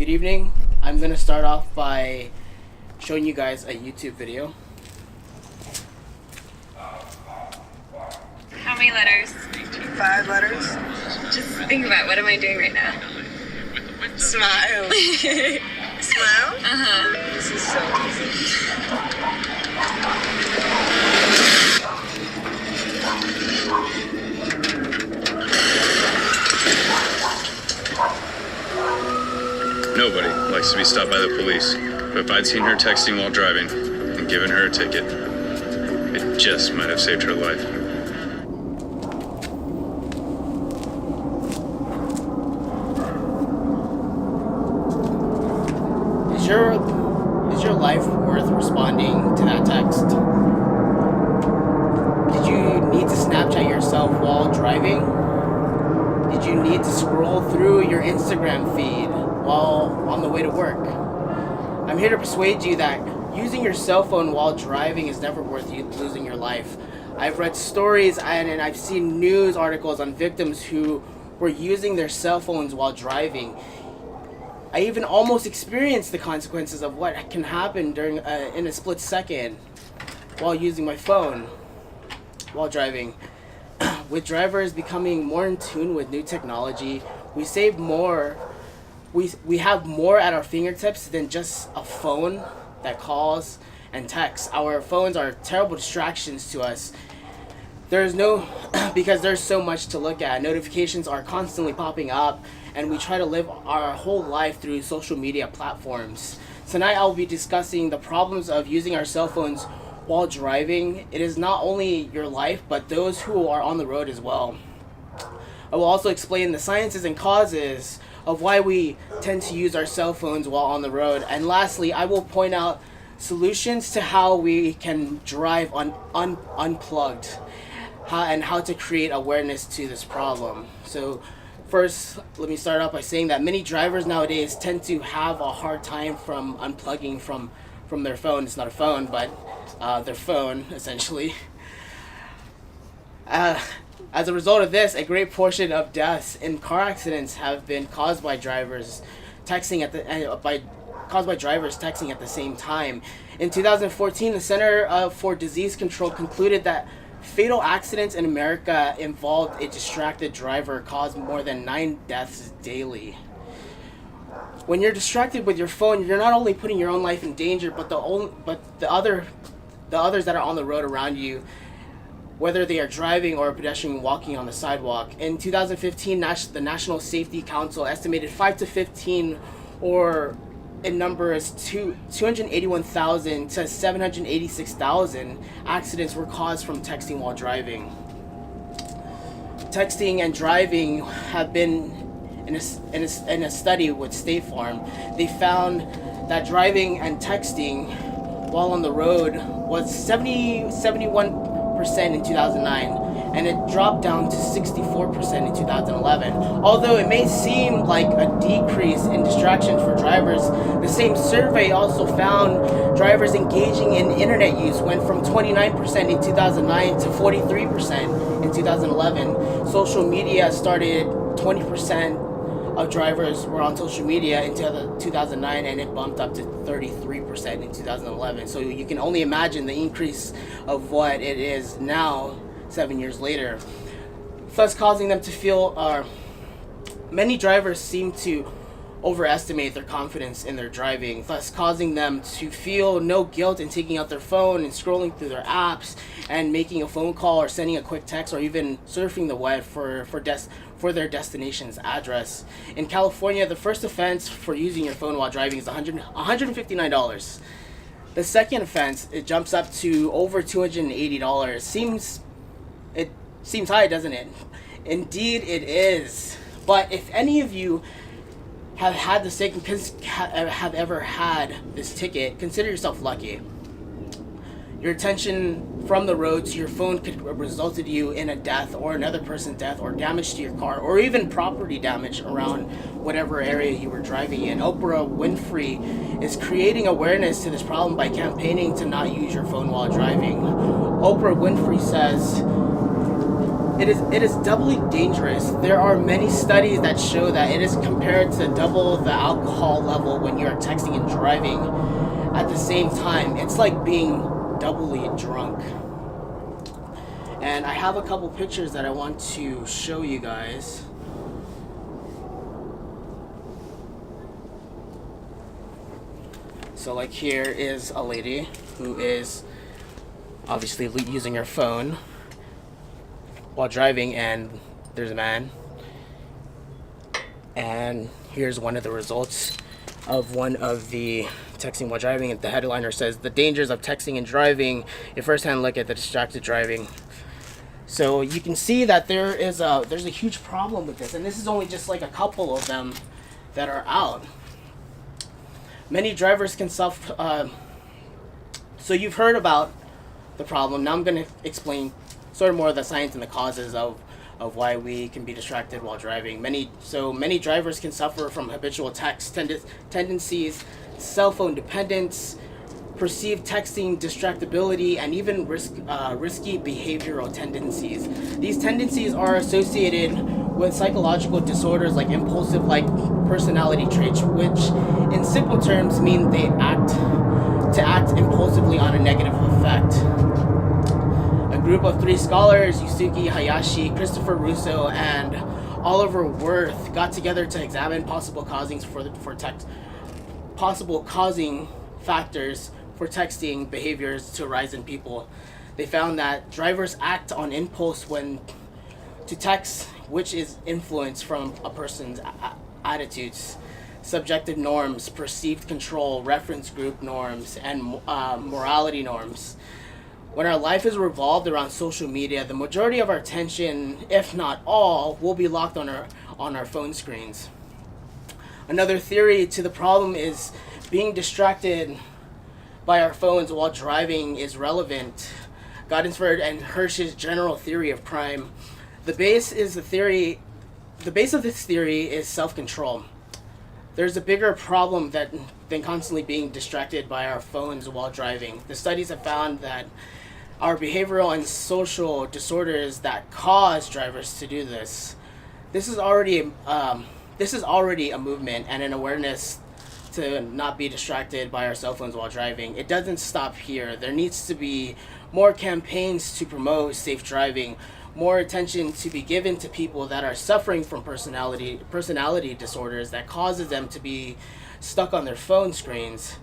Good evening. I'm going to start off by showing you guys a YouTube video. How many letters? 5 letters. Just think about what am I doing right now? Smile. Smile? Uh-huh. This is so easy. Nobody likes to be stopped by the police, but if I'd seen her texting while driving and given her a ticket, it just might have saved her life. Is your life worth responding to that text? Did you need to Snapchat yourself while driving? Did you need to scroll through your Instagram feed while on the way to work? I'm here to persuade you that using your cell phone while driving is never worth you losing your life. I've read stories and I've seen news articles on victims who were using their cell phones while driving. I even almost experienced the consequences of what can happen during in a split second while using my phone while driving. With drivers becoming more in tune with new technology, we save more. We have more at our fingertips than just a phone that calls and texts. Our phones are terrible distractions to us. Because there's so much to look at. Notifications are constantly popping up, and we try to live our whole life through social media platforms. Tonight I'll be discussing the problems of using our cell phones while driving. It is not only your life, but those who are on the road as well. I will also explain the sciences and causes of why we tend to use our cell phones while on the road. And lastly, I will point out solutions to how we can drive unplugged and how to create awareness to this problem. So first, let me start off by saying that many drivers nowadays tend to have a hard time from unplugging from their phone. It's not a phone, but their phone, essentially. As a result of this, a great portion of deaths in car accidents have been caused by drivers texting at the same time. In 2014, the Center for Disease Control concluded that fatal accidents in America involved a distracted driver caused more than 9 deaths daily. When you're distracted with your phone, you're not only putting your own life in danger, but the others that are on the road around you, whether they are driving or a pedestrian walking on the sidewalk. In 2015, the National Safety Council estimated 5 to 15, or in numbers 281,000 to 786,000 accidents were caused from texting while driving. Texting and driving have been in a study with State Farm. They found that driving and texting while on the road was 71% in 2009, and it dropped down to 64% in 2011. Although it may seem like a decrease in distractions for drivers, the same survey also found drivers engaging in internet use went from 29% in 2009 to 43% in 2011. Social media started 20% of drivers were on social media in 2009, and it bumped up to 33% in 2011. So you can only imagine the increase of what it is now, 7 years later. Thus causing them to feel, many drivers seem to overestimate their confidence in their driving, thus causing them to feel no guilt in taking out their phone and scrolling through their apps and making a phone call or sending a quick text or even surfing the web for their destination's address. In California, the first offense for using your phone while driving is $159. The second offense, it jumps up to over $280. It seems high, doesn't it? Indeed, it is. But if any of you have ever had this ticket, consider yourself lucky. Your attention from the road to your phone could have resulted you in a death or another person's death or damage to your car or even property damage around whatever area you were driving in. Oprah Winfrey is creating awareness to this problem by campaigning to not use your phone while driving. Oprah Winfrey says, it is doubly dangerous. There are many studies that show that it is compared to double the alcohol level when you're texting and driving at the same time. It's like being doubly drunk. And I have a couple pictures that I want to show you guys. So like here is a lady who is obviously using her phone while driving, and there's a man. And here's one of the results of one of the texting while driving. The headliner says, "The dangers of texting and driving, a first-hand look at the distracted driving." So you can see that there's a huge problem with this, and this is only just like a couple of them that are out. Many drivers can so you've heard about the problem. Now I'm going to explain sort of more of the science and the causes of why we can be distracted while driving. Many drivers can suffer from habitual text tendencies, cell phone dependence, perceived texting distractibility, and even risky behavioral tendencies. These tendencies are associated with psychological disorders like impulsive personality traits, which in simple terms mean they act impulsively on a negative effect. A group of 3 scholars, Yusuke Hayashi, Christopher Russo, and Oliver Wirth, got together to examine possible causing factors for texting behaviors to rise in people. They found that drivers act on impulse when to text, which is influenced from a person's attitudes, subjective norms, perceived control, reference group norms, and morality norms. When our life is revolved around social media, the majority of our attention, if not all, will be locked on our phone screens. Another theory to the problem is being distracted by our phones while driving is relevant. Godinsford and Hirsch's general theory of crime. The base of this theory is self-control. There's a bigger problem than constantly being distracted by our phones while driving. The studies have found that our behavioral and social disorders that cause drivers to do this. This is already a movement and an awareness to not be distracted by our cell phones while driving. It doesn't stop here. There needs to be more campaigns to promote safe driving, more attention to be given to people that are suffering from personality disorders that causes them to be stuck on their phone screens.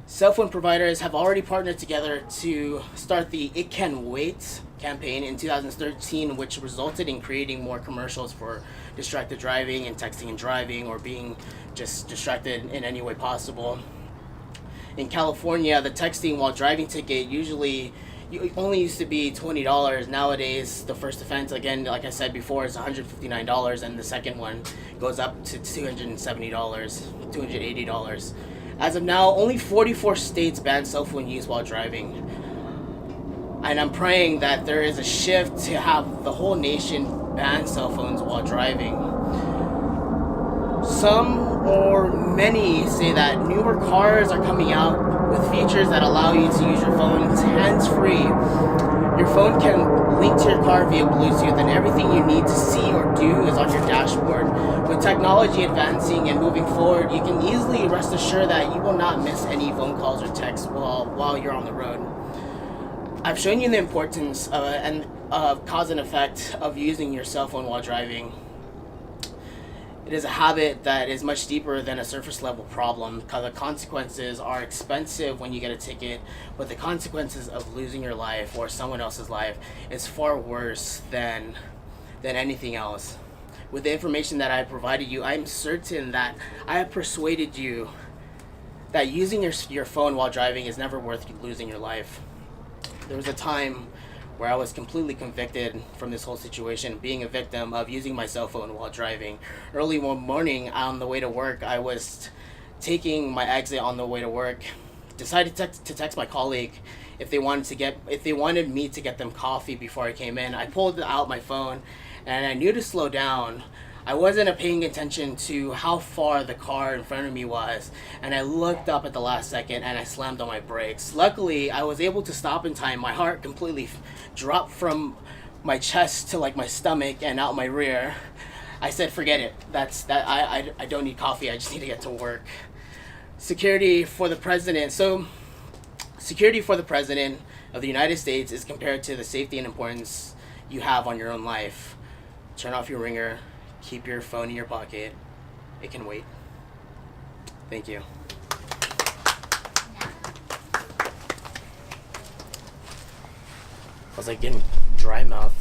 Cell phone providers have already partnered together to start the It Can Wait campaign in 2013, which resulted in creating more commercials for distracted driving and texting and driving, or being just distracted in any way possible. In California, the texting while driving ticket only used to be $20. Nowadays, the first offense, again, like I said before, is $159, and the second one goes up to $270, $280. As of now, only 44 states ban cell phone use while driving. And I'm praying that there is a shift to have the whole nation ban cell phones while driving. Some or many say that newer cars are coming out with features that allow you to use your phone hands-free. Your phone can link to your car via Bluetooth, and everything you need to see or do is on your dashboard. With technology advancing and moving forward, you can easily rest assured that you will not miss any phone calls or texts while you're on the road. I've shown you the importance of cause and effect of using your cell phone while driving. It is a habit that is much deeper than a surface level problem, because the consequences are expensive when you get a ticket, but the consequences of losing your life or someone else's life is far worse than anything else. With the information that I provided you, I'm certain that I have persuaded you that using your phone while driving is never worth losing your life. There was a time where I was completely convicted from this whole situation, being a victim of using my cell phone while driving. Early one morning on the way to work, I was taking my exit on the way to work, decided to text my colleague if they wanted me to get them coffee before I came in. I pulled out my phone and I knew to slow down. I wasn't paying attention to how far the car in front of me was, and I looked up at the last second and I slammed on my brakes. Luckily, I was able to stop in time. My heart completely dropped from my chest to like my stomach and out my rear. I said, forget it. I don't need coffee. I just need to get to work. Security for the president. So, security for the president of the United States is compared to the safety and importance you have on your own life. Turn off your ringer. Keep your phone in your pocket. It can wait. Thank you. I was like getting dry mouth.